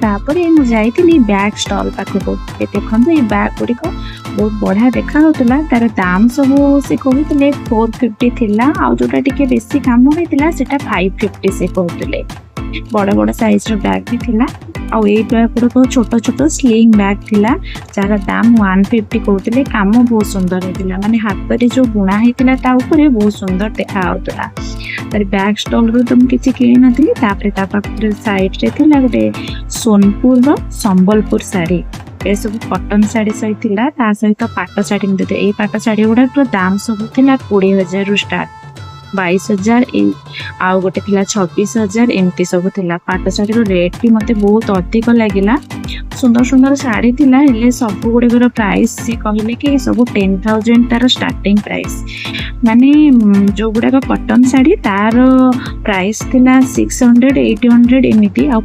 तापर मुझे जाइली bag stall पाखक देखो ये बैग गुड़िक बहुत बढ़िया देखा तार दाम सब से कहते 450 थिला आ जोटा टिके बेसी काम होता से 550 से कहते बड़ बड़ साइज बैग भी थिला आउ ये बैग गुड़क छोट छोट स्लिंग बैग थिला जार दाम 150 कहते काम बहुत सुंदर होता माने हाथ में जो बुणा होता बहुत सुंदर देखा तार बैग स्टॉल रो तो मुझे किणी नी साइड रे थिला गोटे सोनपुर संबलपुर साड़ी ए सब कॉटन साड़ी सही सहित पाट साड़ी देते ये पाट साड़ी गुड़ाक दाम सब थिला 20,000 रु स्टार्ट 22,000 आउ गोटे थिला 26,000 एमती सब थिला पाट साड़ी रेट भी मते बहुत अधिक लगिला सुंदर सुंदर साड़ी थिला हेले सब गुड़िकर प्राइस से कहले कि सब 10,000 तार स्टार्टिंग प्राइस माने जो गुड़ाक कॉटन साड़ी तार प्राइस थिला 600 800 एमती आ